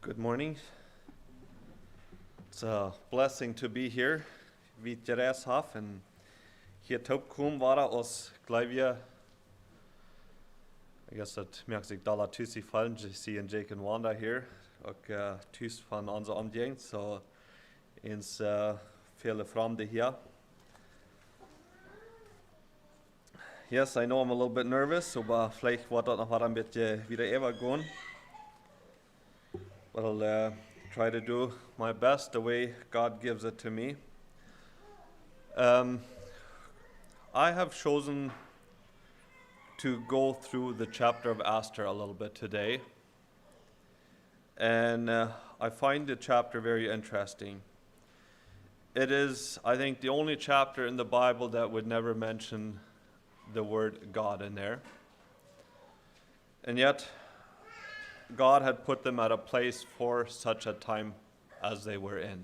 Good morning. It's a blessing to be here. Vi Jereshof and hier Topkum vara oss gleivia. I guess that merkt sig dalla tusi fallen see and Jake and Wanda here. Och tus van onze omgeving så ens vele framde here. Yes, I know I'm a little bit nervous, so vielleicht wird das noch ein bisschen wieder übergehen. But I'll try to do my best the way God gives it to me. I have chosen to go through the chapter of Esther a little bit today. And I find the chapter very interesting. It is, I think, the only chapter in the Bible that would never mention the word God in there. And yet, God had put them at a place for such a time as they were in.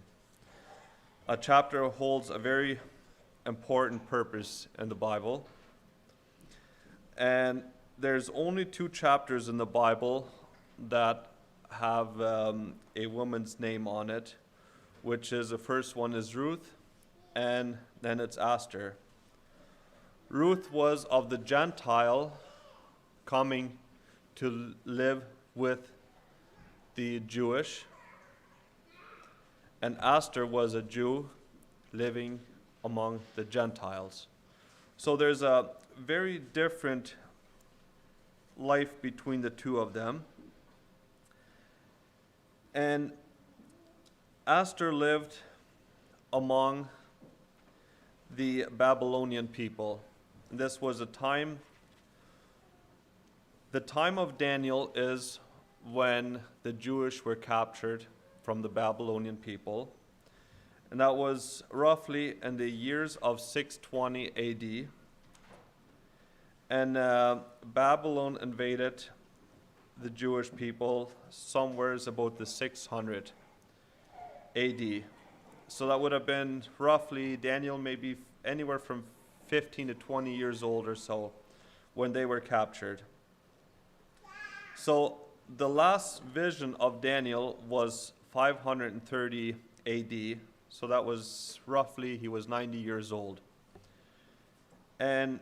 A chapter holds a very important purpose in the Bible. And there's only 2 chapters in the Bible that have a woman's name on it, which is the first one is Ruth, and then it's Esther. Ruth was of the Gentile coming to live with the Jewish, and Esther was a Jew living among the Gentiles. So there's a very different life between the two of them. And Esther lived among the Babylonian people. This was a time, the time of Daniel is when the Jewish were captured from the Babylonian people. And that was roughly in the years of 620 AD. And Babylon invaded the Jewish people somewhere about the 600 AD. So that would have been roughly Daniel maybe anywhere from 15 to 20 years old or so when they were captured. So the last vision of Daniel was 530 AD. So that was roughly, he was 90 years old. And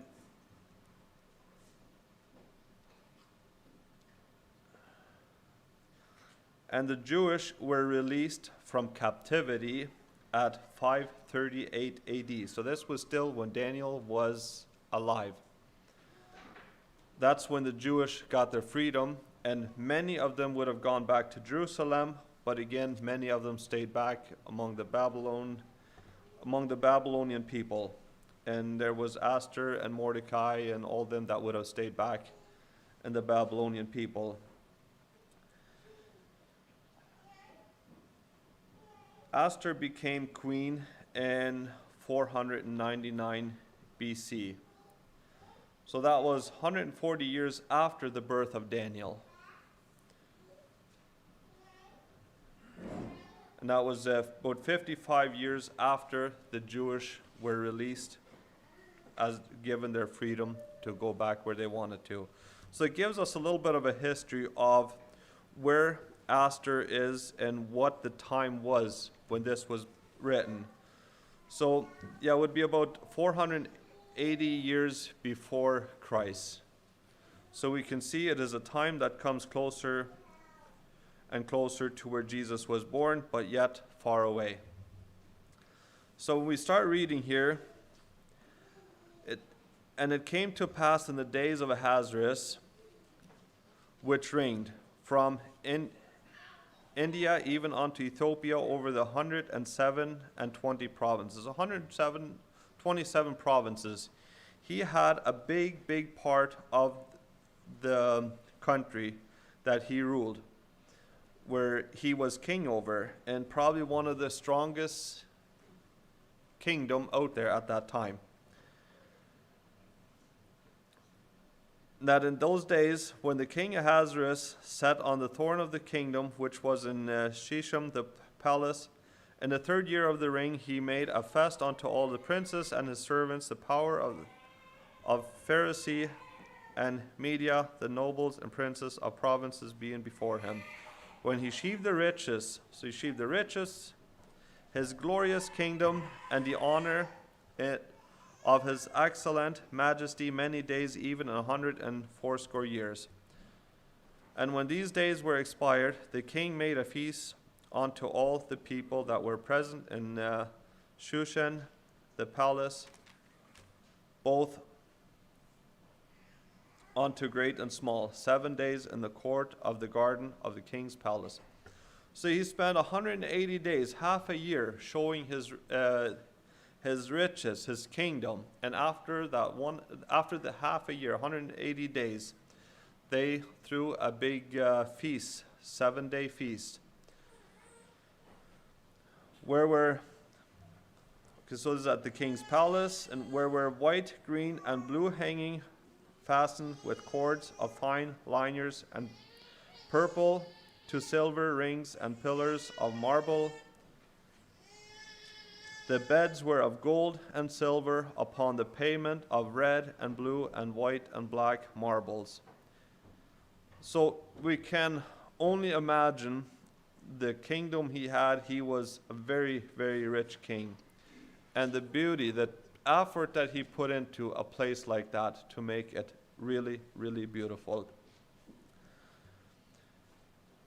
the Jewish were released from captivity at 538 AD. So this was still when Daniel was alive. That's when the Jewish got their freedom, and many of them would have gone back to Jerusalem, but again, many of them stayed back among the Babylonian people. And there was Esther and Mordecai and all them that would have stayed back in the Babylonian people. Esther became queen in 499 BC. So that was 140 years after the birth of Daniel. And that was about 55 years after the Jewish were released, as given their freedom to go back where they wanted to. So it gives us a little bit of a history of where Esther is and what the time was when this was written. So yeah, it would be about 480 years before Christ. So we can see it is a time that comes closer and closer to where Jesus was born, but yet far away. So when we start reading here, it came to pass in the days of Ahasuerus, which reigned from India even unto Ethiopia over the 127 provinces. 127 provinces. He had a big part of the country that he ruled, where he was king over, and probably one of the strongest kingdom out there at that time. That in those days, when the king Ahasuerus sat on the throne of the kingdom, which was in Shisham the palace, in the 3rd year of the reign, he made a fest unto all the princes and his servants, the power of Pharisee and Media, the nobles and princes of provinces being before him. when he achieved the riches, so he achieved the riches, his glorious kingdom, and the honor of his excellent majesty many days, even 180 years. And when these days were expired, the king made a feast unto all the people that were present in Shushan, the palace, both unto great and small, 7 days in the court of the garden of the king's palace. So he spent 180 days, half a year, showing his riches, his kingdom. And after the half a year, 180 days, they threw a big feast, 7-day feast, so this is at the king's palace, and where were white, green, and blue hanging, fastened with cords of fine liners, and purple to silver rings and pillars of marble. The beds were of gold and silver upon the pavement of red and blue and white and black marbles. So we can only imagine the kingdom he had. He was a very, very rich king. And the beauty, the effort that he put into a place like that to make it really, really beautiful.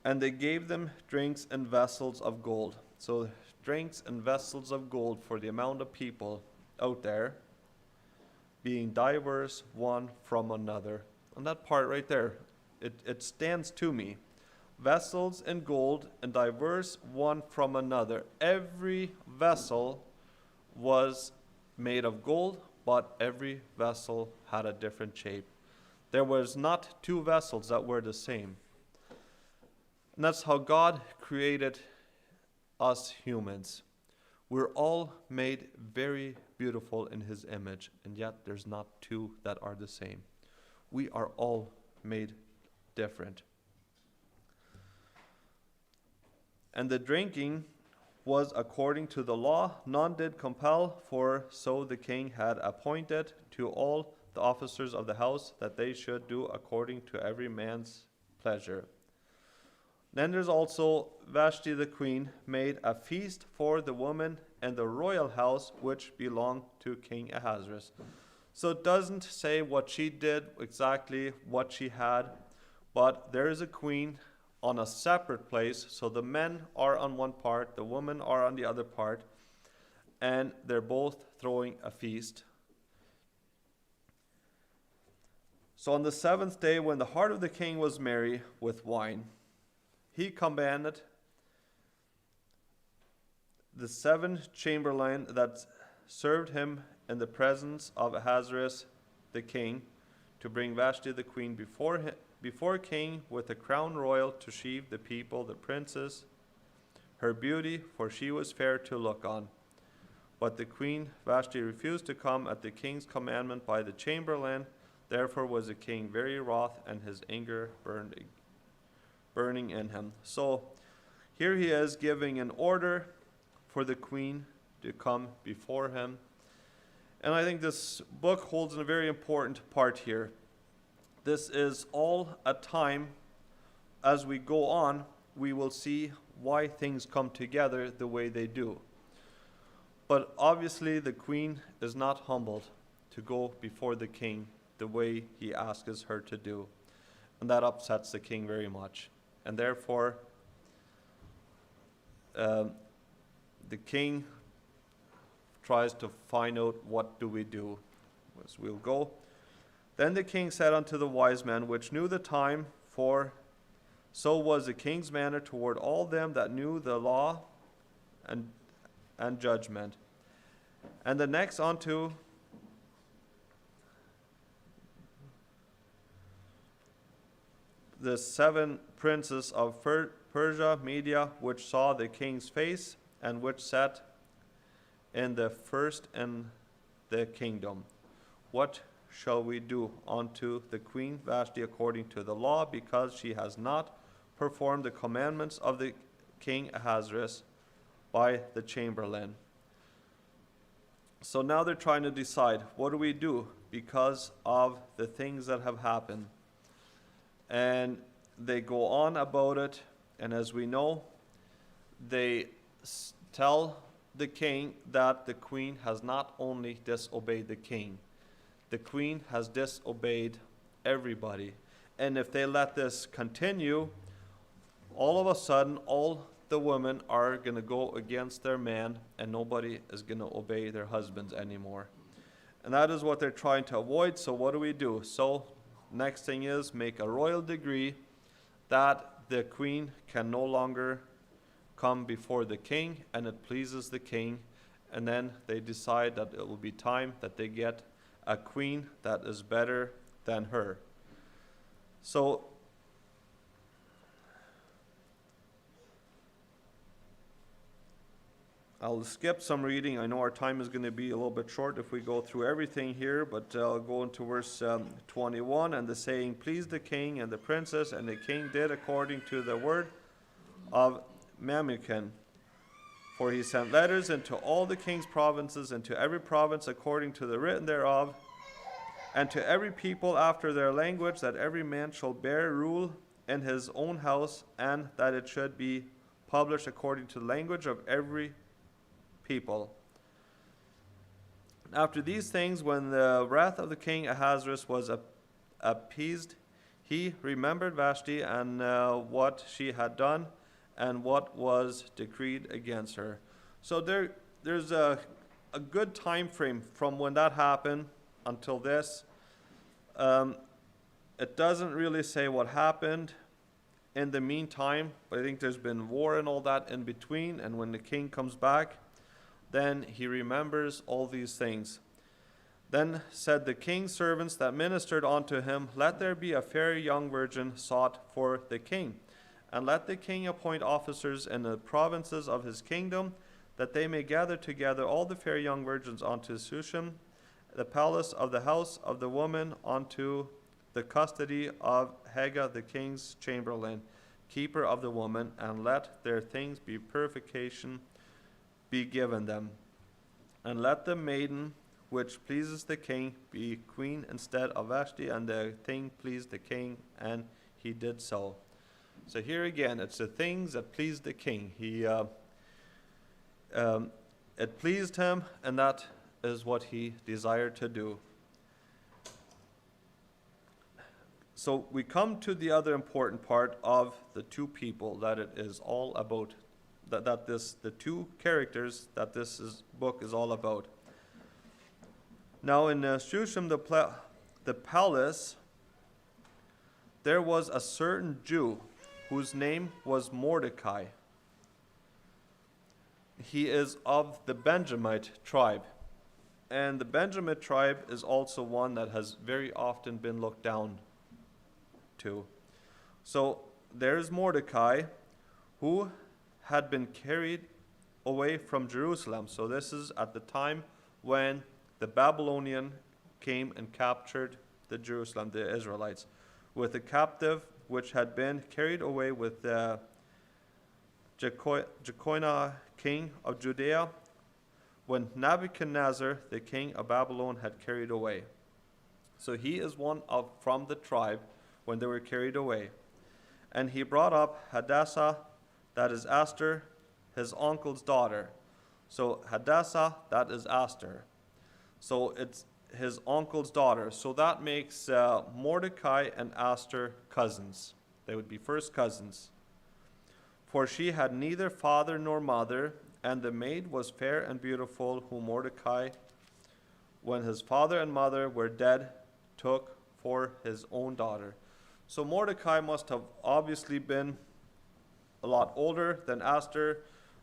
And they gave them drinks in vessels of gold. So drinks and vessels of gold for the amount of people out there, being diverse one from another. And that part right there, it stands to me. Vessels in gold and diverse one from another. Every vessel was made of gold, but every vessel had a different shape. There was not two vessels that were the same. And that's how God created us humans. We're all made very beautiful in his image, and yet there's not two that are the same. We are all made different. And the drinking was according to the law, none did compel, for so the king had appointed to all the officers of the house that they should do according to every man's pleasure. Then there's also Vashti the queen made a feast for the woman and the royal house which belonged to King Ahasuerus. So it doesn't say what she did, exactly what she had, but there is a queen on a separate place. So the men are on one part, the women are on the other part, and they're both throwing a feast. So on the 7th day, when the heart of the king was merry with wine, he commanded the 7 chamberlain that served him in the presence of Ahasuerus the king to bring Vashti the queen before king with a crown royal to shew the people, the princess, her beauty, for she was fair to look on. But the queen Vashti refused to come at the king's commandment by the chamberlain. Therefore was the king very wroth, and his anger burning in him. So here he is giving an order for the queen to come before him. And I think this book holds a very important part here. This is all a time, as we go on, we will see why things come together the way they do. But obviously the queen is not humbled to go before the king the way he asks her to do. And that upsets the king very much. And therefore, the king tries to find out, what do we do? As we'll go. Then the king said unto the wise men, which knew the time, for so was the king's manner toward all them that knew the law and judgment. And the next unto the 7 princes of Persia, Media, which saw the king's face, and which sat in the first in the kingdom. What shall we do unto the queen Vashti according to the law, because she has not performed the commandments of the king Ahasuerus by the chamberlain? So now they're trying to decide, what do we do because of the things that have happened? And they go on about it, And as we know, they tell the king that the queen has not only disobeyed the king, the queen has disobeyed everybody. And if they let this continue, all of a sudden, all the women are going to go against their man, and nobody is going to obey their husbands anymore. And that is what they're trying to avoid. So what do? So next thing is make a royal decree that the queen can no longer come before the king, and it pleases the king. And then they decide that it will be time that they get a queen that is better than her. So I'll skip some reading. I know our time is going to be a little bit short if we go through everything here, but I'll go into verse 21. And the saying pleased the king and the princess, and the king did according to the word of Memucan. For he sent letters into all the king's provinces, and to every province according to the written thereof, and to every people after their language, that every man shall bear rule in his own house, and that it should be published according to the language of every people. After these things, when the wrath of the king Ahasuerus was appeased, he remembered Vashti and what she had done, and what was decreed against her. So there's a good time frame from when that happened until this. It doesn't really say what happened in the meantime, but I think there's been war and all that in between, and when the king comes back, then he remembers all these things. Then said the king's servants that ministered unto him, let there be a fair young virgin sought for the king, and let the king appoint officers in the provinces of his kingdom, that they may gather together all the fair young virgins unto Shushan, the palace of the house of the woman, unto the custody of Hagah the king's chamberlain, keeper of the woman, and let their things be purification be given them. And let the maiden which pleases the king be queen instead of Vashti, and the thing pleased the king, and he did so. So here again, it's the things that pleased the king. It pleased him, and that is what he desired to do. So we come to the other important part of the two people that it is all about, the two characters that book is all about. Now in Shushan, the palace, there was a certain Jew whose name was Mordecai. He is of the Benjamite tribe. And the Benjamite tribe is also one that has very often been looked down to. So there's Mordecai, who had been carried away from Jerusalem. So this is at the time when the Babylonian came and captured the Jerusalem, the Israelites, with the captive which had been carried away with the Jeconiah king of Judea, when Nebuchadnezzar the king of Babylon had carried away. So he is one from the tribe when they were carried away. And he brought up Hadassah, that is Esther, his uncle's daughter. So Hadassah, that is Esther. So it's his uncle's daughter. So that makes Mordecai and Esther cousins. They would be first cousins. For she had neither father nor mother, and the maid was fair and beautiful, whom Mordecai, when his father and mother were dead, took for his own daughter. So Mordecai must have obviously been a lot older than Esther,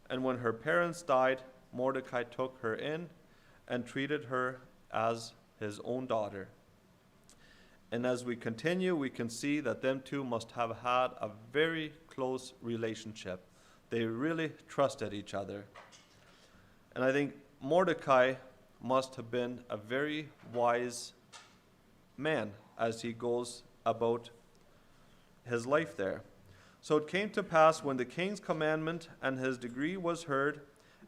and when her parents died, Mordecai took her in and treated her as his own daughter. And as we continue, we can see that them two must have had a very close relationship. They really trusted each other. And I think Mordecai must have been a very wise man as he goes about his life there. So it came to pass, when the king's commandment and his decree was heard,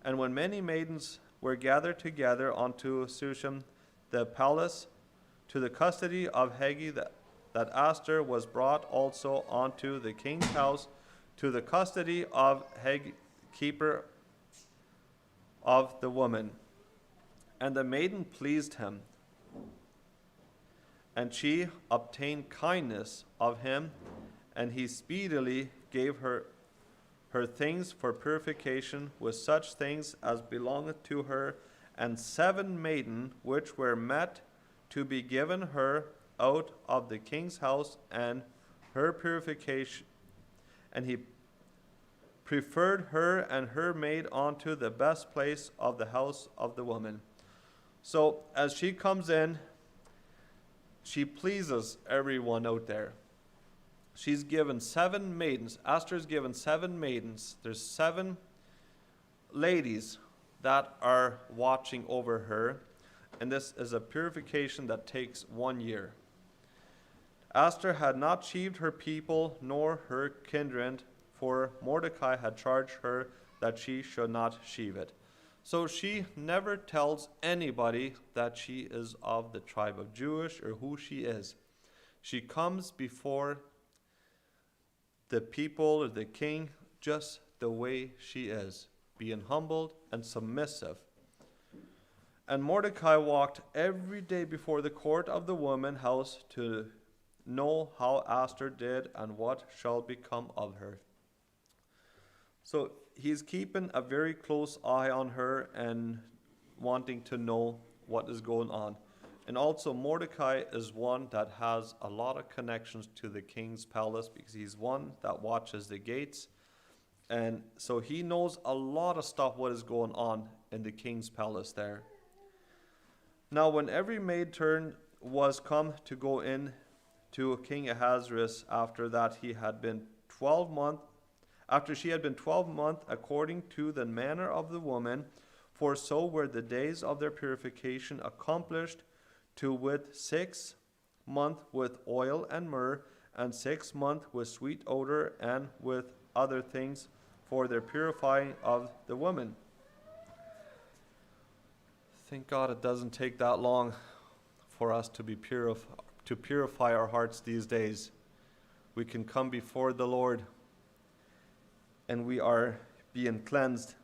and when many maidens were gathered together unto Shushan the palace, to the custody of Haggai, that Esther was brought also unto the king's house to the custody of keeper of the woman. And the maiden pleased him, and she obtained kindness of him, and he speedily gave her things for purification with such things as belongeth to her, and 7 maiden which were met to be given her out of the king's house, and her purification. And he preferred her and her maid unto the best place of the house of the woman. So as she comes in, she pleases everyone out there. She's given 7 maidens. Esther's given 7 maidens. There's 7 ladies that are watching over her, and this is a purification that takes 1 year. Esther had not sheaved her people nor her kindred, for Mordecai had charged her that she should not sheave it. So she never tells anybody that she is of the tribe of Jewish or who she is. She comes before the people or the king just the way she is, being humbled and submissive. And Mordecai walked every day before the court of the woman's house to know how Esther did and what shall become of her. So he's keeping a very close eye on her and wanting to know what is going on. And also Mordecai is one that has a lot of connections to the king's palace, because he's one that watches the gates. And so he knows a lot of stuff what is going on in the king's palace there. Now when every maid turn was come to go in to King Ahasuerus after that he had been 12 months, after she had been 12 months according to the manner of the woman, for so were the days of their purification accomplished, to wit 6 months with oil and myrrh, and 6 months with sweet odor, and with other things for their purifying of the woman. Thank God it doesn't take that long for us to be to purify our hearts these days. We can come before the Lord and we are being cleansed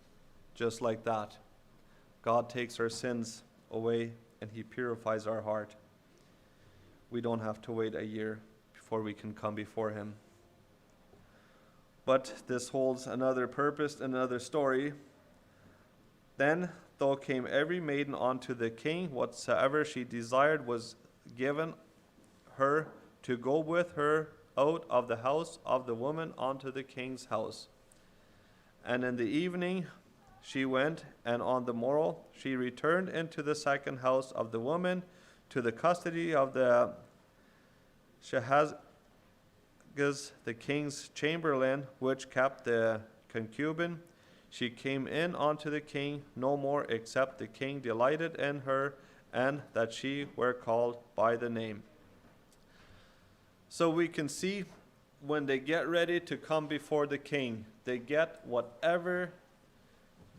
just like that. God takes our sins away and he purifies our heart. We don't have to wait a year before we can come before him. But this holds another purpose, another story. Then though came every maiden unto the king, whatsoever she desired was given her to go with her out of the house of the woman unto the king's house. And in the evening she went, and on the morrow she returned into the second house of the woman, to the custody of the Shahaz, the king's chamberlain, which kept the concubine. She came in unto the king no more, except the king delighted in her, and that she were called by the name. So we can see when they get ready to come before the king, they get whatever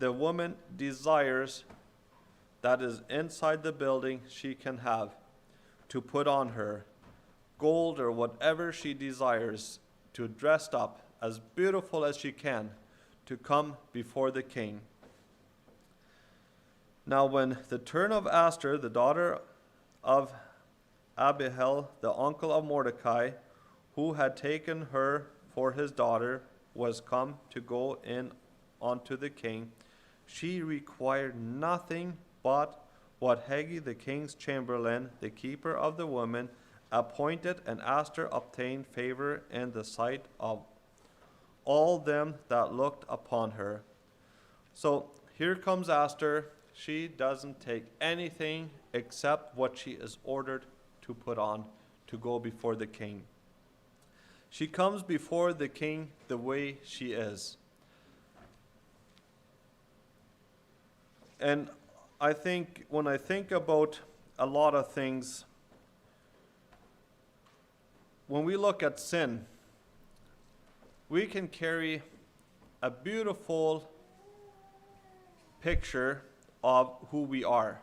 the woman desires that is inside the building she can have to put on her. Gold or whatever she desires, to dress up as beautiful as she can, to come before the king. Now when the turn of Esther, the daughter of Abihail, the uncle of Mordecai, who had taken her for his daughter, was come to go in unto the king, she required nothing but what Haggai the king's chamberlain, the keeper of the woman, appointed, and Esther obtained favor in the sight of all them that looked upon her. So here comes Esther. She doesn't take anything except what she is ordered to put on to go before the king. She comes before the king the way she is. And I think when I think about a lot of things, when we look at sin, we can carry a beautiful picture of who we are.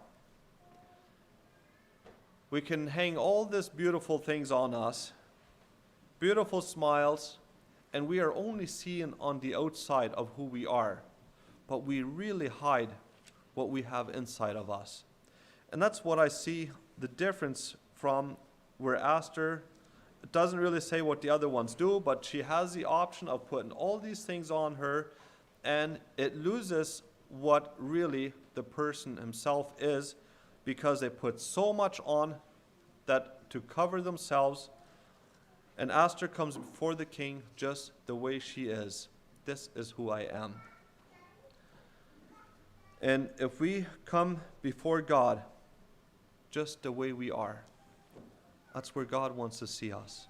We can hang all these beautiful things on us, beautiful smiles, and we are only seeing on the outside of who we are, but we really hide what we have inside of us. And that's what I see the difference from where Esther, it doesn't really say what the other ones do, but she has the option of putting all these things on her, and it loses what really the person himself is, because they put so much on that to cover themselves. And Esther comes before the king just the way she is. This is who I am. And if we come before God just the way we are, that's where God wants to see us.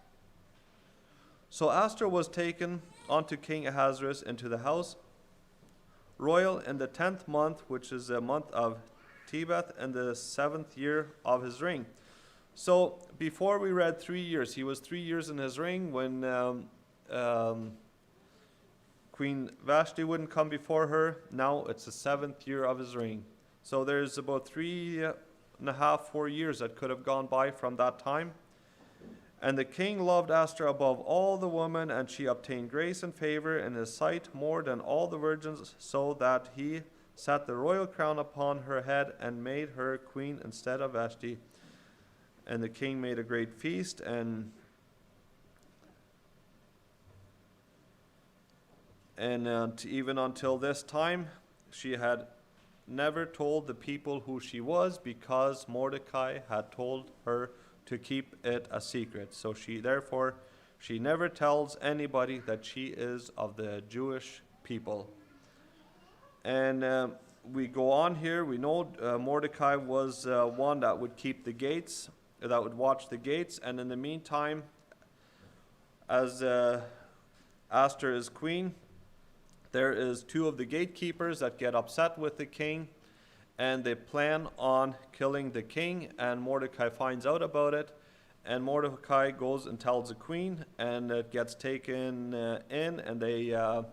So Esther was taken unto King Ahasuerus into the house royal in the 10th month, which is the month of Tebeth, in the 7th year of his reign. So before we read 3 years, he was 3 years in his reign when Queen Vashti wouldn't come before her. Now it's the 7th year of his reign. So there's about 3.5, 4 years that could have gone by from that time. And the king loved Esther above all the women, and she obtained grace and favor in his sight more than all the virgins, so that he set the royal crown upon her head and made her queen instead of Vashti. And the king made a great feast, and even until this time, she had never told the people who she was, because Mordecai had told her to keep it a secret. So she never tells anybody that she is of the Jewish people. And we go on here. We know Mordecai was one that would keep the gates, that would watch the gates. And in the meantime, as Esther is queen, there is 2 of the gatekeepers that get upset with the king, and they plan on killing the king, and Mordecai finds out about it, and Mordecai goes and tells the queen, and it gets taken in, and they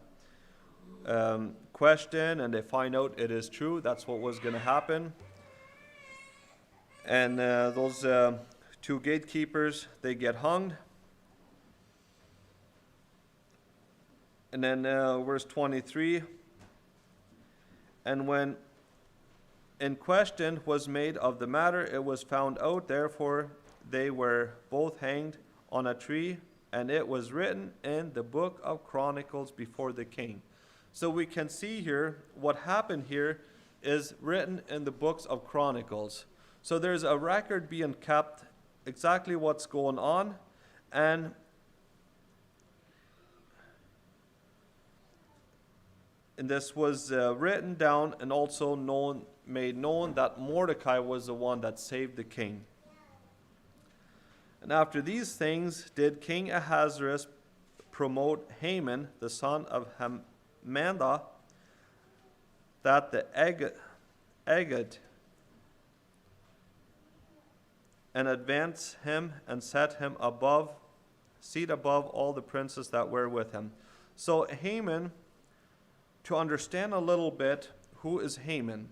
question, and they find out it is true. That's what was going to happen. And those 2 gatekeepers, they get hung. And then verse 23, and when in question was made of the matter, it was found out, therefore they were both hanged on a tree, and it was written in the book of Chronicles before the king. So we can see here what happened here is written in the books of Chronicles. So there's a record being kept, exactly what's going on, and this was written down and also made known that Mordecai was the one that saved the king. And after these things did King Ahasuerus promote Haman, the son of Hammedatha, that the Agag, and advance him and set him seat above all the princes that were with him. So Haman, to understand a little bit, who is Haman?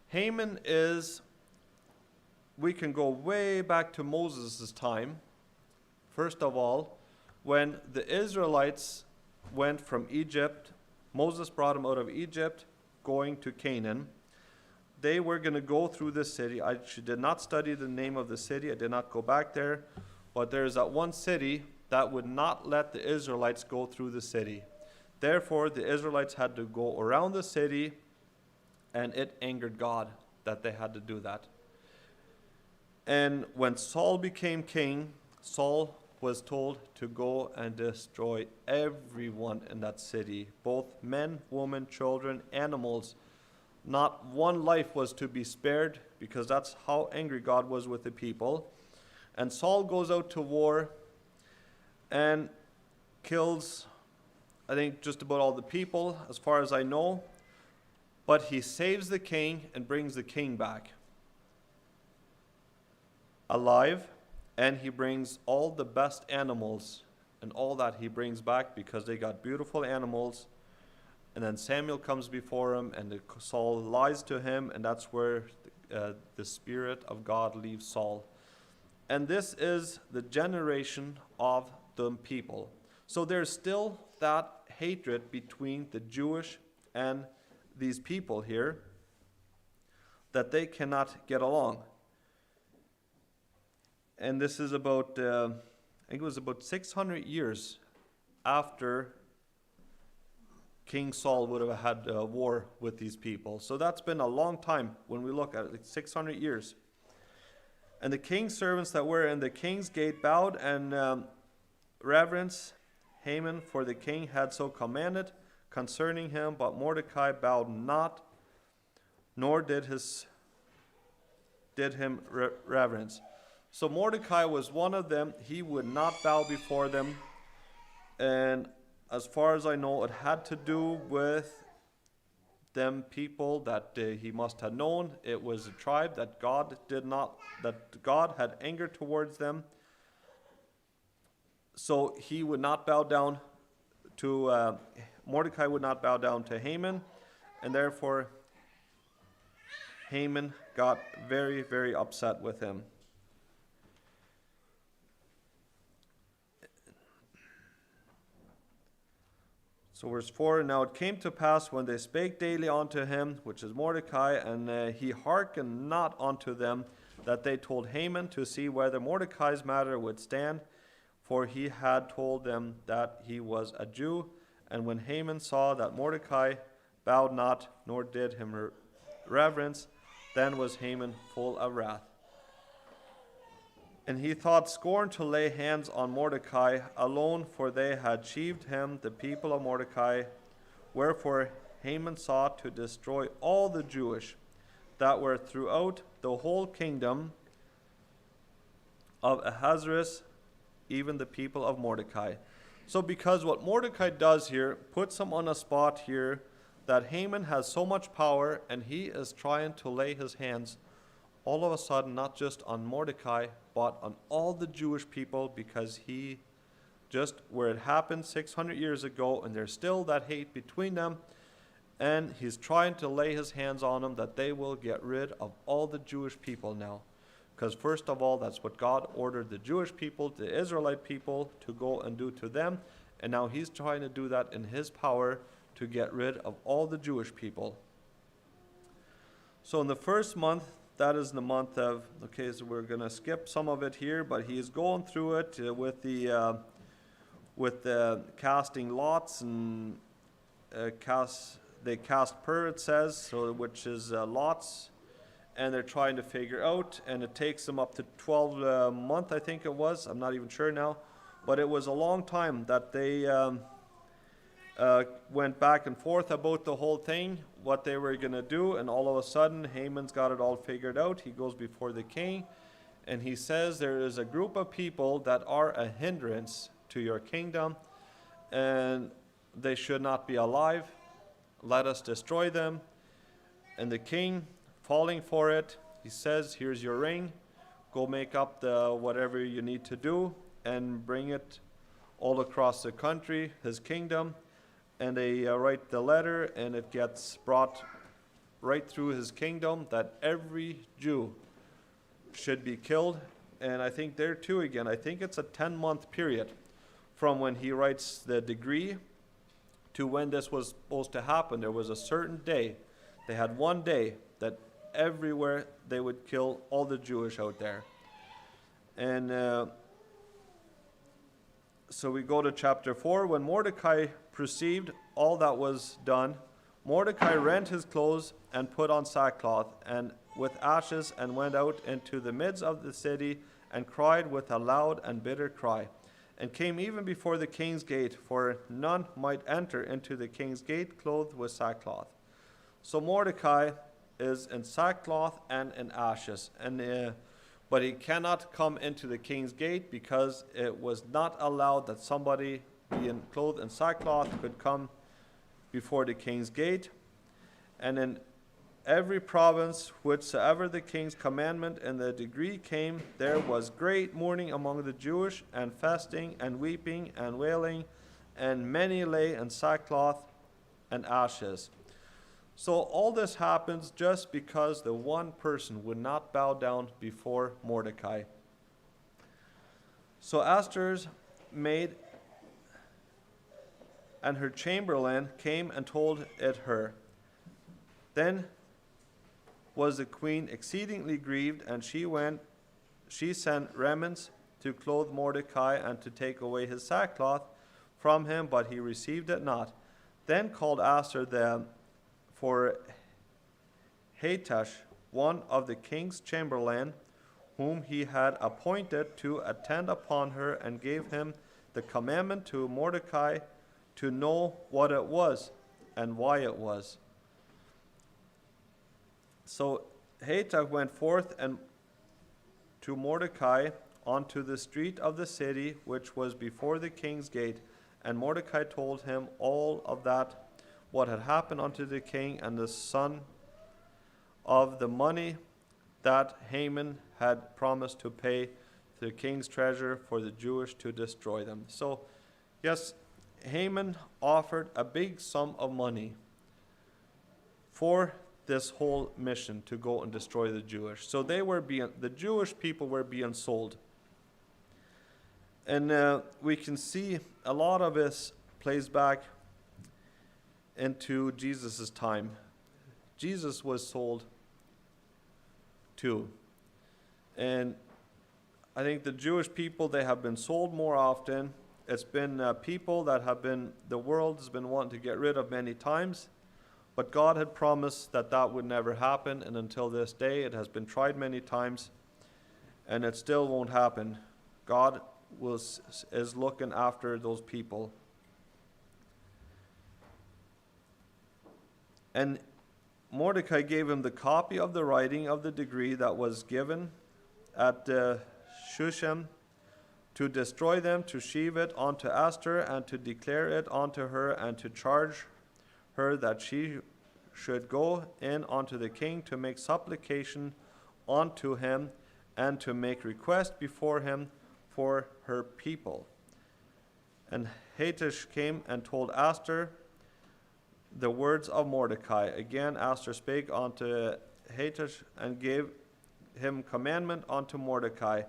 Haman is, we can go way back to Moses' time. First of all, when the Israelites went from Egypt, Moses brought them out of Egypt, going to Canaan. They were going to go through this city. I did not study the name of the city. I did not go back there. But there's that one city that would not let the Israelites go through the city. Therefore, the Israelites had to go around the city, and it angered God that they had to do that. And when Saul became king, Saul was told to go and destroy everyone in that city, both men, women, children, animals. Not one life was to be spared, because that's how angry God was with the people. And Saul goes out to war and kills, I think, just about all the people, as far as I know. But he saves the king and brings the king back alive, and he brings all the best animals and all that he brings back, because they got beautiful animals. And then Samuel comes before him, and Saul lies to him, and that's where the Spirit of God leaves Saul. And this is the generation of the people. So there's still that hatred between the Jewish and these people here, that they cannot get along. And this is about, I think it was about 600 years after King Saul would have had a war with these people. So that's been a long time when we look at it, like 600 years. And the king's servants that were in the king's gate bowed and reverenced Haman, for the king had so commanded concerning him. But Mordecai bowed not, nor did him reverence. So Mordecai was one of them. He would not bow before them. And as far as I know, it had to do with them people that he must have known. It was a tribe that God had anger towards them. So he would not bow down to, Mordecai would not bow down to Haman, and therefore Haman got very, very upset with him. So verse 4, now it came to pass when they spake daily unto him, which is Mordecai, and he hearkened not unto them, that they told Haman to see whether Mordecai's matter would stand, for he had told them that he was a Jew. And when Haman saw that Mordecai bowed not, nor did him reverence, then was Haman full of wrath. And he thought scorn to lay hands on Mordecai alone, for they had sheaved him, the people of Mordecai. Wherefore Haman sought to destroy all the Jewish that were throughout the whole kingdom of Ahasuerus, even the people of Mordecai. So because what Mordecai does here puts him on a spot here that Haman has so much power, and he is trying to lay his hands all of a sudden not just on Mordecai, but on all the Jewish people, because he just, where it happened 600 years ago, and there's still that hate between them, and he's trying to lay his hands on them that they will get rid of all the Jewish people now. Because first of all, that's what God ordered the Jewish people, the Israelite people, to go and do to them, and now he's trying to do that in his power to get rid of all the Jewish people. So in the first month, that is the month of, okay, so we're going to skip some of it here, but he's going through it with the casting lots, and they cast pur, it says, so which is lots, and they're trying to figure out, and it takes them up to 12 month, I think it was. I'm not even sure now, but it was a long time that they went back and forth about the whole thing, what they were going to do, and all of a sudden Haman's got it all figured out. He goes before the king, and he says, there is a group of people that are a hindrance to your kingdom, and they should not be alive. Let us destroy them. And the king, falling for it, he says, here's your ring, go make up the whatever you need to do, and bring it all across the country, his kingdom. And they write the letter, and it gets brought right through his kingdom that every Jew should be killed. And I think there too, again, I think it's a 10-month period from when he writes the decree to when this was supposed to happen. There was a certain day. They had one day that everywhere they would kill all the Jewish out there. And so we go to chapter 4. When Mordecai perceived all that was done, Mordecai rent his clothes and put on sackcloth and with ashes, and went out into the midst of the city and cried with a loud and bitter cry, and came even before the king's gate, for none might enter into the king's gate clothed with sackcloth. So Mordecai is in sackcloth and in ashes, and but he cannot come into the king's gate, because it was not allowed that somebody being clothed in sackcloth could come before the king's gate. And in every province whichsoever the king's commandment and the decree came, there was great mourning among the Jewish, and fasting and weeping and wailing, and many lay in sackcloth and ashes. So all this happens just because the one person would not bow down before Mordecai. So Esther's made and her chamberlain came and told it her. Then was the queen exceedingly grieved, and she sent remnants to clothe Mordecai and to take away his sackcloth from him, but he received it not. Then called Esther for Hathach, one of the king's chamberlain, whom he had appointed to attend upon her, and gave him the commandment to Mordecai to know what it was and why it was. So Hathach went forth and to Mordecai unto the street of the city, which was before the king's gate. And Mordecai told him all of that, what had happened unto the king, and the son of the money that Haman had promised to pay to the king's treasure for the Jewish to destroy them. So, yes, Haman offered a big sum of money for this whole mission to go and destroy the Jewish. So the Jewish people were being sold. And we can see a lot of this plays back into Jesus' time. Jesus was sold too. And I think the Jewish people, they have been sold more often. It's been people that the world has been wanting to get rid of many times. But God had promised that that would never happen. And until this day, it has been tried many times. And it still won't happen. God is looking after those people. And Mordecai gave him the copy of the writing of the decree that was given at Shushan, to destroy them, to sheave it unto Esther, and to declare it unto her, and to charge her that she should go in unto the king to make supplication unto him, and to make request before him for her people. And Hathach came and told Esther the words of Mordecai. Again Esther spake unto Hathach, and gave him commandment unto Mordecai.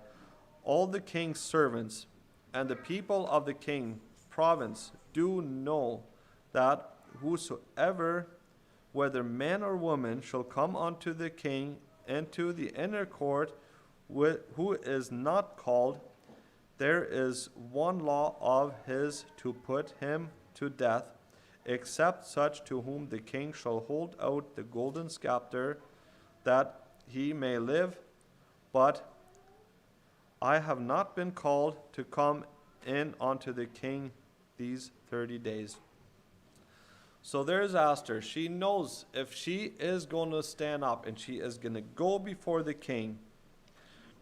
All the king's servants and the people of the king province do know that whosoever, whether man or woman, shall come unto the king into the inner court, who is not called, there is one law of his to put him to death, except such to whom the king shall hold out the golden scepter, that he may live. But I have not been called to come in unto the king these 30 days. So there's Esther. She knows if she is going to stand up and she is going to go before the king,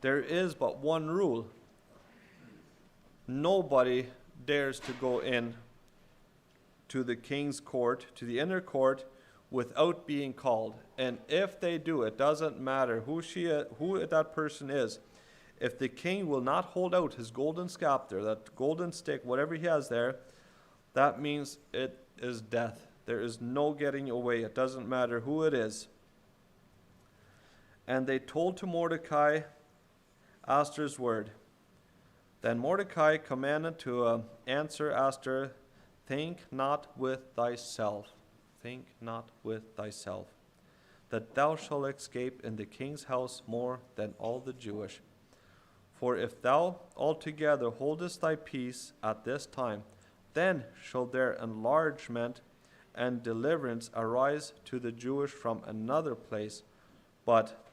there is but one rule. Nobody dares to go in to the king's court, to the inner court, without being called. And if they do, it doesn't matter who that person is. If the king will not hold out his golden scepter, that golden stick, whatever he has there, that means it is death. There is no getting away. It doesn't matter who it is. And they told to Mordecai Esther's word. Then Mordecai commanded to answer Esther, think not with thyself, that thou shalt escape in the king's house more than all the Jewish. For if thou altogether holdest thy peace at this time, then shall their enlargement and deliverance arise to the Jewish from another place. But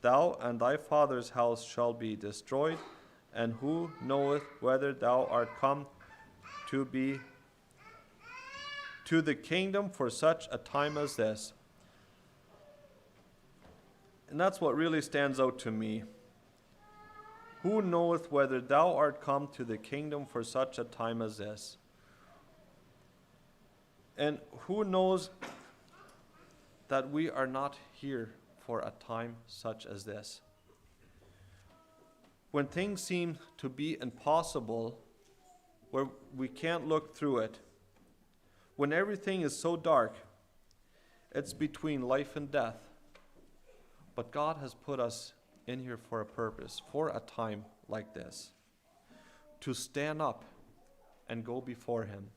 thou and thy father's house shall be destroyed, and who knoweth whether thou art come to be to the kingdom for such a time as this? And that's what really stands out to me. Who knoweth whether thou art come to the kingdom for such a time as this? And who knows that we are not here for a time such as this? When things seem to be impossible, where we can't look through it, when everything is so dark, it's between life and death. But God has put us in here for a purpose, for a time like this, to stand up and go before Him.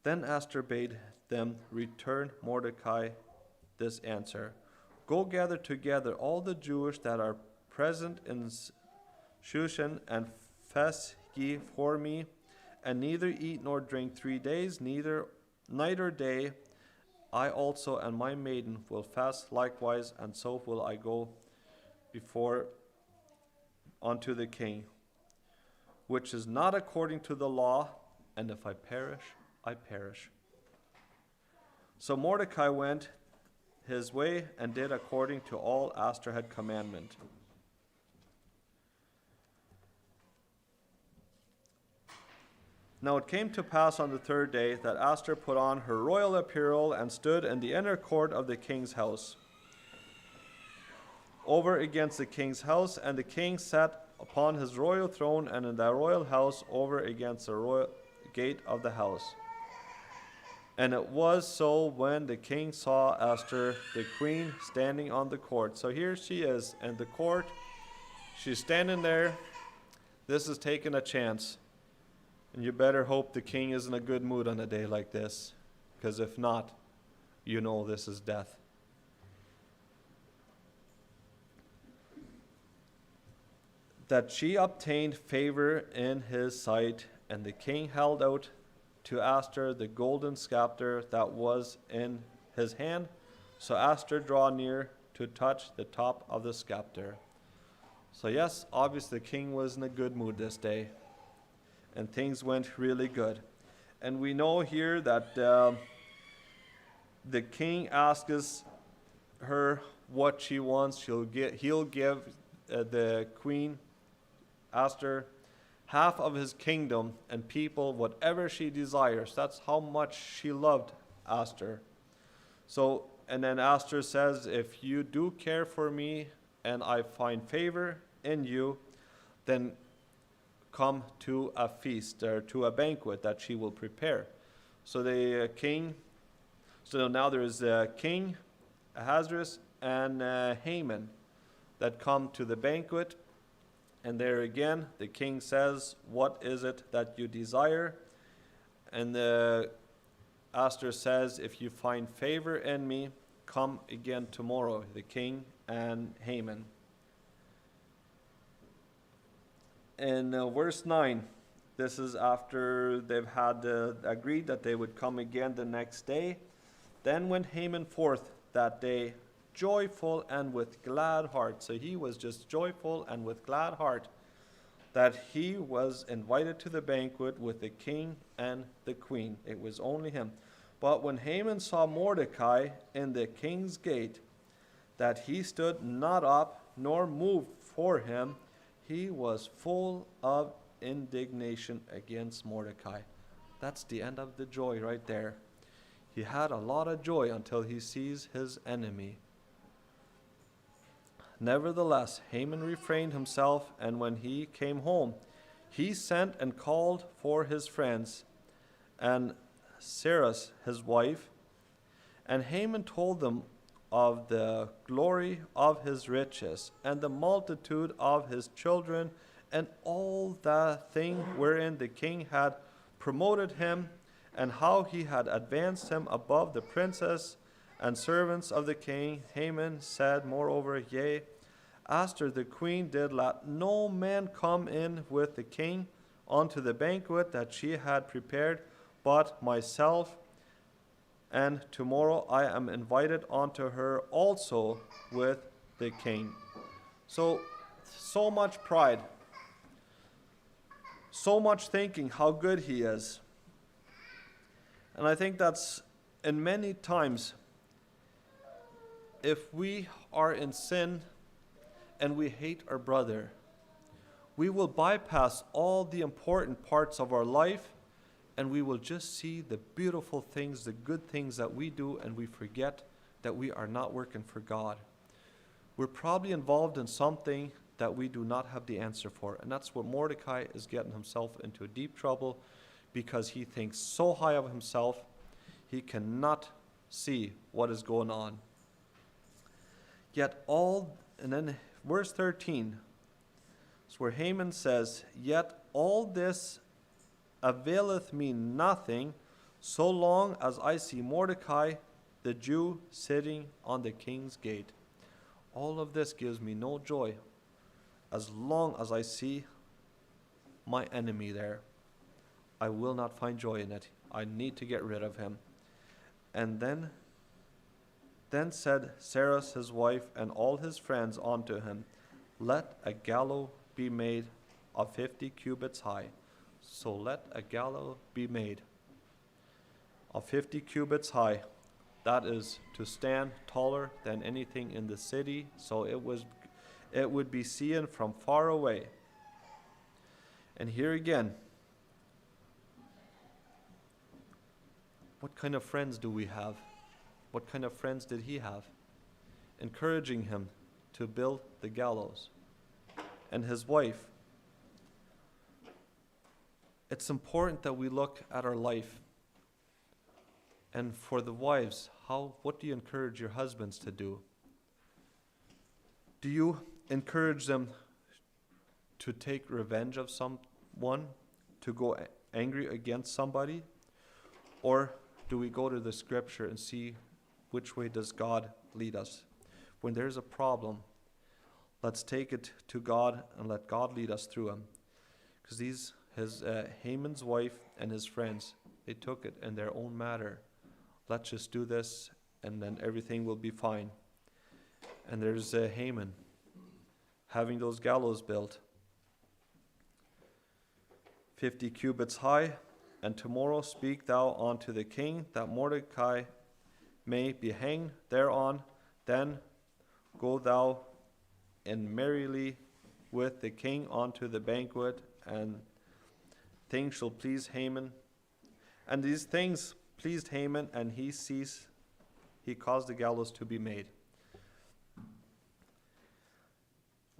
Then Esther bade them return Mordecai this answer: Go gather together all the Jews that are present in Shushan, and fast ye for me, and neither eat nor drink 3 days, neither night or day. I also and my maiden will fast likewise, and so will I go before unto the king, which is not according to the law, and if I perish, I perish. So Mordecai went his way and did according to all Esther had commandment. Now it came to pass on the 3rd day that Esther put on her royal apparel and stood in the inner court of the king's house, over against the king's house, and the king sat upon his royal throne, and in the royal house over against the royal gate of the house. And it was so when the king saw Esther, the queen, standing on the court. So here she is in the court. She's standing there. This is taking a chance. And you better hope the king is in a good mood on a day like this, because if not, you know this is death. That she obtained favor in his sight, and the king held out to Esther the golden scepter that was in his hand. So Esther drew near to touch the top of the scepter. So yes, obviously the king was in a good mood this day, and things went really good. And we know here that the king asks her what she wants. He'll give the queen Esther half of his kingdom and people, whatever she desires. That's how much she loved Esther. So, and then Esther says, if you do care for me and I find favor in you, then come to a feast or to a banquet that she will prepare. So the king, so now there's King Ahasuerus and Haman that come to the banquet. And there again, the king says, what is it that you desire? And Esther says, if you find favor in me, come again tomorrow, the king and Haman. In verse 9, this is after they've had agreed that they would come again the next day. Then went Haman forth that day, joyful and with glad heart. So he was just joyful and with glad heart that he was invited to the banquet with the king and the queen. It was only him. But when Haman saw Mordecai in the king's gate, that he stood not up nor moved for him, he was full of indignation against Mordecai. That's the end of the joy right there. He had a lot of joy until he sees his enemy. Nevertheless, Haman refrained himself, and when he came home, he sent and called for his friends and Saras, his wife. And Haman told them of the glory of his riches, and the multitude of his children, and all the thing wherein the king had promoted him, and how he had advanced him above the princes and servants of the king. Haman said moreover, yea, Esther the queen did let no man come in with the king unto the banquet that she had prepared, but myself, and tomorrow I am invited unto her also with the king. So much pride, so much thinking how good he is. And I think that's in many times, if we are in sin and we hate our brother, we will bypass all the important parts of our life, and we will just see the beautiful things, the good things that we do, and we forget that we are not working for God. We're probably involved in something that we do not have the answer for, and that's where Mordecai is getting himself into deep trouble, because he thinks so high of himself, he cannot see what is going on. And then verse 13, is where Haman says, yet all this availeth me nothing, so long as I see Mordecai, the Jew, sitting on the king's gate. All of this gives me no joy as long as I see my enemy there. I will not find joy in it. I need to get rid of him. And then said Sarah his wife and all his friends unto him, let a gallows be made of 50 cubits high. So let a gallows be made of 50 cubits high. That is to stand taller than anything in the city, so it would be seen from far away. And here again, what kind of friends do we have? What kind of friends did he have? Encouraging him to build the gallows. And his wife. It's important that we look at our life. And for the wives, what do you encourage your husbands to do? Do you encourage them to take revenge of someone, to go angry against somebody? Or do we go to the scripture and see which way does God lead us? When there's a problem, let's take it to God and let God lead us through him. Because Haman's wife and his friends, they took it in their own matter. Let's just do this and then everything will be fine. And there's Haman having those gallows built 50 cubits high. And tomorrow speak thou unto the king that Mordecai may be hanged thereon. Then go thou in merrily with the king unto the banquet, and things shall please Haman. And these things pleased Haman, and he caused the gallows to be made.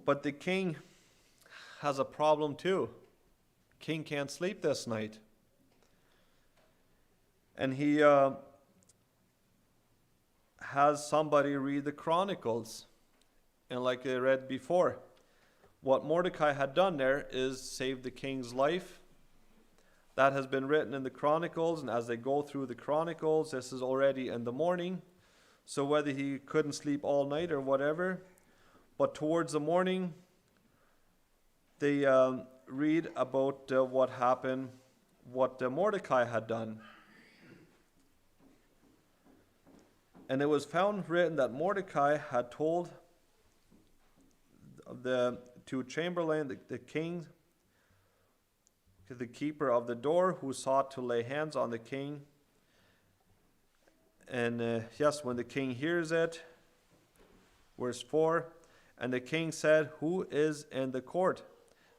But the king has a problem too. King can't sleep this night. And he has somebody read the Chronicles. And like I read before, what Mordecai had done there is save the king's life. That has been written in the Chronicles, and as they go through the Chronicles, this is already in the morning. So whether he couldn't sleep all night or whatever, but towards the morning, they read about what happened, what Mordecai had done. And it was found written that Mordecai had told to Chamberlain, the king, the keeper of the door, who sought to lay hands on the king. And yes, when the king hears it, verse 4, and the king said, who is in the court?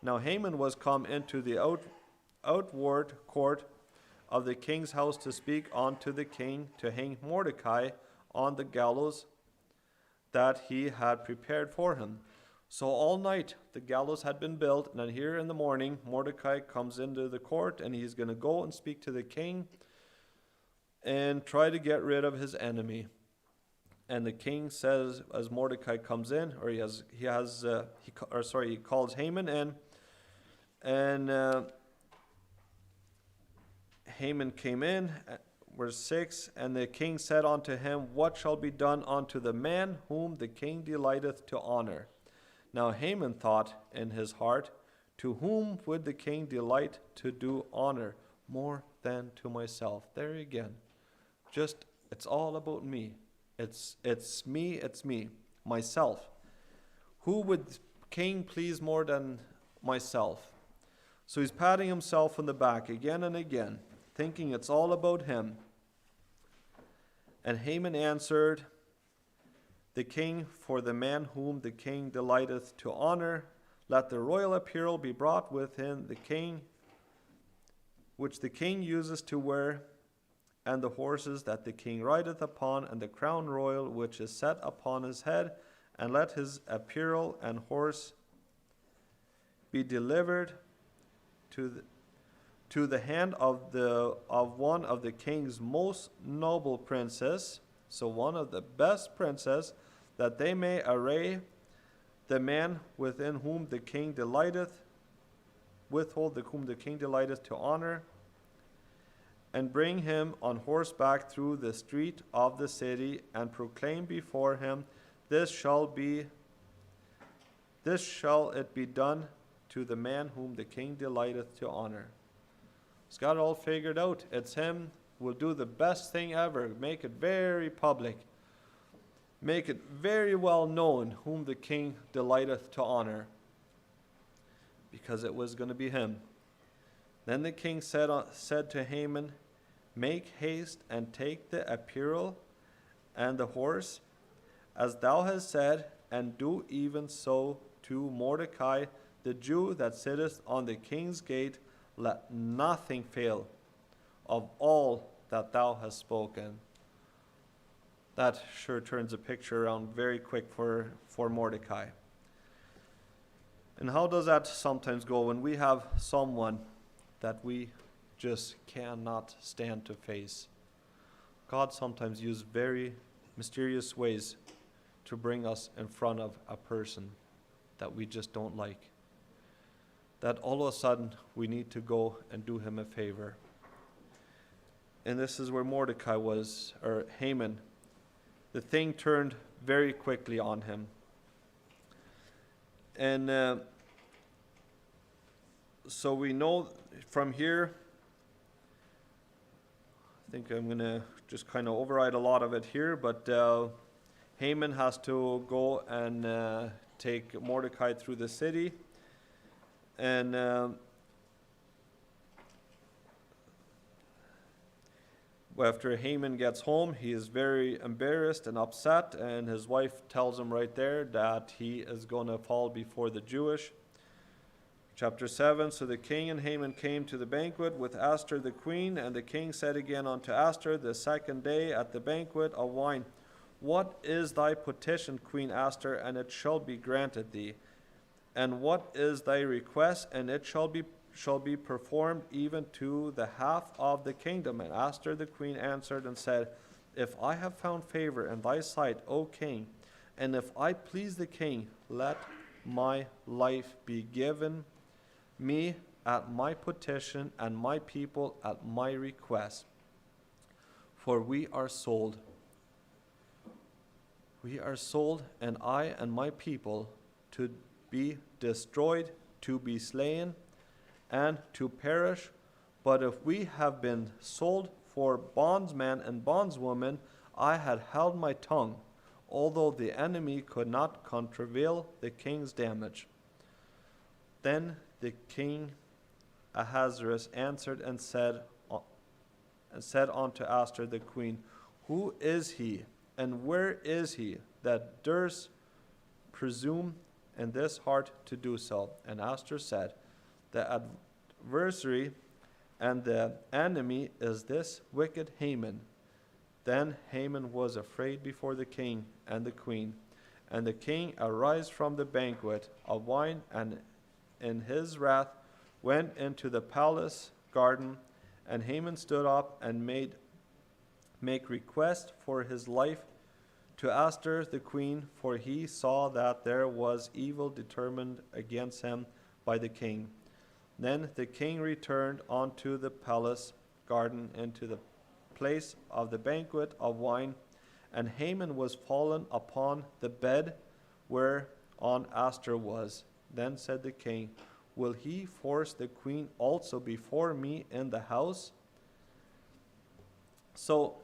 Now Haman was come into the outward court of the king's house to speak unto the king to hang Mordecai on the gallows that he had prepared for him. So all night the gallows had been built, and then here in the morning Mordecai comes into the court, and he's going to go and speak to the king and try to get rid of his enemy. And the king says, as Mordecai comes in, or he calls Haman in, and Haman came in. Verse 6, and the king said unto him, what shall be done unto the man whom the king delighteth to honor? Now Haman thought in his heart, to whom would the king delight to do honor more than to myself? There again, it's all about me. It's me, myself. Who would the king please more than myself? So he's patting himself on the back again and again, thinking it's all about him. And Haman answered the king, for the man whom the king delighteth to honor, let the royal apparel be brought within the king, which the king uses to wear, and the horses that the king rideth upon, and the crown royal which is set upon his head, and let his apparel and horse be delivered to the hand of one of the king's most noble princes, so one of the best princes, that they may array the man within whom the king delighteth, whom the king delighteth to honor. and bring him on horseback through the street of the city, and proclaim before him, this shall it be done to the man whom the king delighteth to honor. He's got it all figured out. It's him. We'll do the best thing ever. Make it very public. Make it very well known whom the king delighteth to honor. Because it was going to be him. Then the king said to Haman, make haste and take the apparel and the horse, as thou hast said, and do even so to Mordecai, the Jew that sitteth on the king's gate. Let nothing fail of all that thou hast spoken. That sure turns a picture around very quick for Mordecai. And how does that sometimes go when we have someone that we just cannot stand to face? God sometimes uses very mysterious ways to bring us in front of a person that we just don't like. That all of a sudden we need to go and do him a favor. And this is where Mordecai was, or Haman. The thing turned very quickly on him. And so we know from here, I think I'm going to just kind of override a lot of it here, but Haman has to go and take Mordecai through the city. And after Haman gets home, he is very embarrassed and upset, and his wife tells him right there that he is going to fall before the Jewish. Chapter 7, so the king and Haman came to the banquet with Esther the queen, and the king said again unto Esther the second day at the banquet of wine, what is thy petition, Queen Esther, and it shall be granted thee? And what is thy request, and it shall be performed even to the half of the kingdom? And Esther the queen answered and said, if I have found favor in thy sight, O king, and if I please the king, let my life be given me at my petition, and my people at my request. For we are sold. We are sold, and I and my people, to be destroyed, to be slain, and to perish. But if we have been sold for bondsmen and bondswomen, I had held my tongue, although the enemy could not contravail the king's damage. Then the king Ahasuerus answered and said unto Esther the queen, who is he, and where is he that durst presume in this heart to do so? And Esther said, the adversary and the enemy is this wicked Haman. Then Haman was afraid before the king and the queen. And the king arose from the banquet of wine, and in his wrath went into the palace garden. And Haman stood up and make request for his life to Esther the queen, for he saw that there was evil determined against him by the king. Then the king returned unto the palace garden into the place of the banquet of wine, and Haman was fallen upon the bed whereon Esther was. Then said the king, will he force the queen also before me in the house? So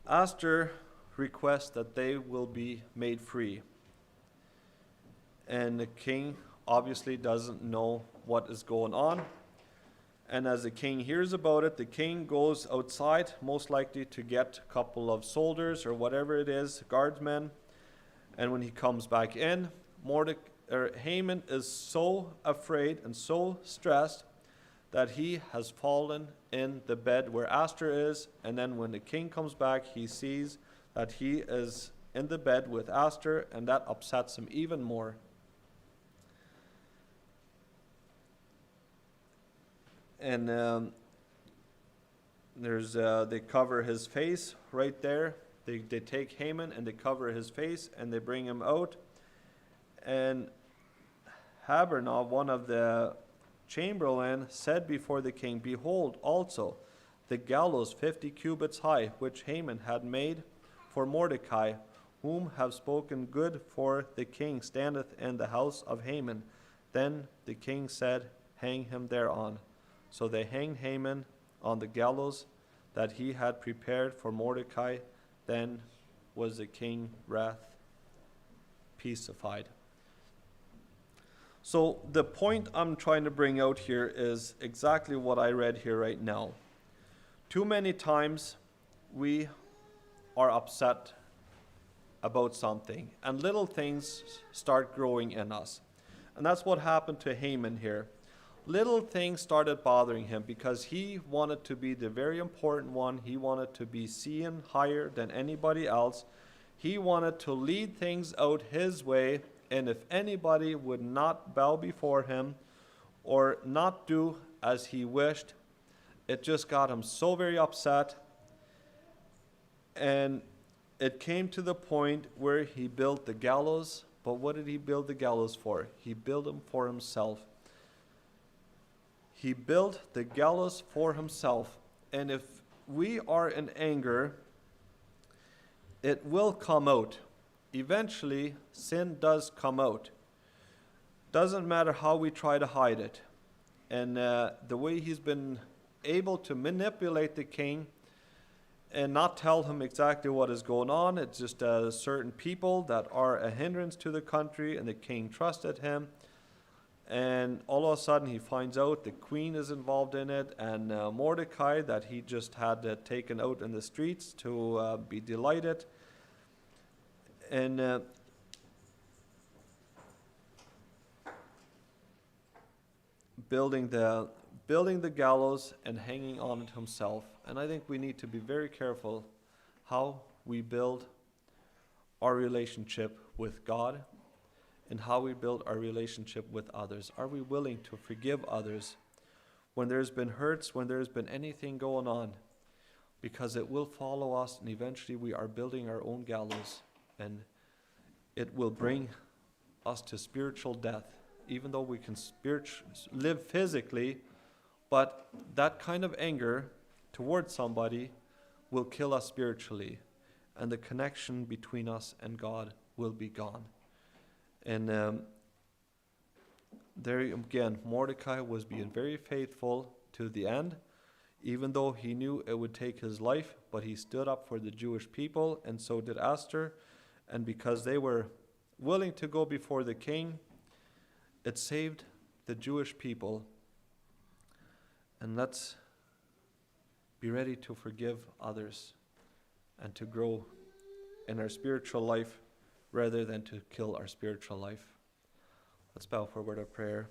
Esther requests that they will be made free. And the king obviously doesn't know what is going on. And as the king hears about it, the king goes outside, most likely to get a couple of soldiers or whatever it is, guardsmen. And when he comes back in, Haman is so afraid and so stressed that he has fallen in the bed where Esther is. And then when the king comes back, he sees that he is in the bed with Esther, and that upsets him even more. And they cover his face right there. They take Haman and they cover his face and they bring him out. And Habernah, one of the chamberlain said before the king, Behold also the gallows 50 cubits high, which Haman had made for Mordecai, whom have spoken good for the king, standeth in the house of Haman. Then the king said, Hang him thereon. So they hanged Haman on the gallows that he had prepared for Mordecai. Then was the king's wrath pacified. So the point I'm trying to bring out here is exactly what I read here right now. Too many times we are upset about something, and little things start growing in us. And that's what happened to Haman here. Little things started bothering him because he wanted to be the very important one. He wanted to be seen higher than anybody else. He wanted to lead things out his way, and if anybody would not bow before him or not do as he wished, it just got him so very upset. And it came to the point where he built the gallows. But what did he build the gallows for? He built them for himself. He built the gallows for himself. And if we are in anger, it will come out. Eventually, sin does come out. Doesn't matter how we try to hide it. And the way he's been able to manipulate the king and not tell him exactly what is going on. It's just certain people that are a hindrance to the country, and the king trusted him. And all of a sudden he finds out the queen is involved in it, and Mordecai that he just had taken out in the streets to be delighted. And building the gallows and hanging on it himself. And I think we need to be very careful how we build our relationship with God and how we build our relationship with others. Are we willing to forgive others when there's been hurts, when there's been anything going on? Because it will follow us, and eventually we are building our own gallows, and it will bring us to spiritual death, even though we can live physically. But that kind of anger towards somebody will kill us spiritually, and the connection between us and God will be gone. And there again, Mordecai was being very faithful to the end, even though he knew it would take his life, but he stood up for the Jewish people, and so did Esther. And because they were willing to go before the king, it saved the Jewish people. And let's be ready to forgive others and to grow in our spiritual life rather than to kill our spiritual life. Let's bow for a word of prayer.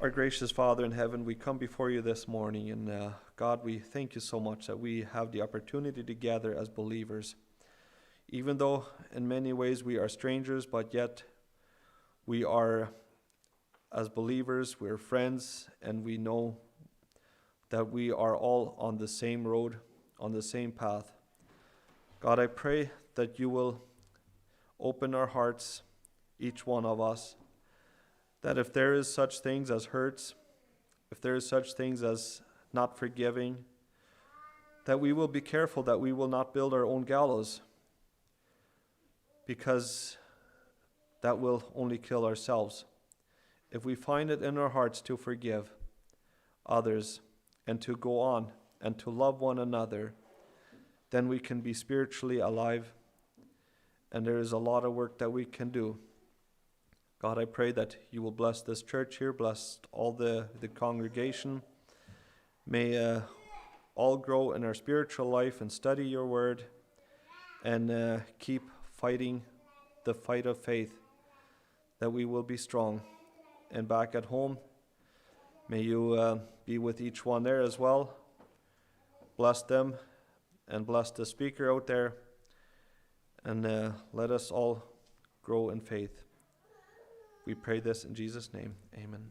Our gracious Father in heaven, we come before you this morning, and God, we thank you so much that we have the opportunity to gather as believers. Even though in many ways we are strangers, but yet we are, as believers, we're friends, and we know that we are all on the same road, on the same path. God, I pray that you will open our hearts, each one of us, that if there is such things as hurts, if there is such things as not forgiving, that we will be careful that we will not build our own gallows, because that will only kill ourselves. If we find it in our hearts to forgive others and to go on and to love one another, then we can be spiritually alive, and there is a lot of work that we can do. God, I pray that you will bless this church here, bless all the congregation. May all grow in our spiritual life and study your word, and keep fighting the fight of faith, that we will be strong. And back at home, may you be with each one there as well. Bless them and bless the speaker out there, and let us all grow in faith. We pray this in Jesus' name. Amen.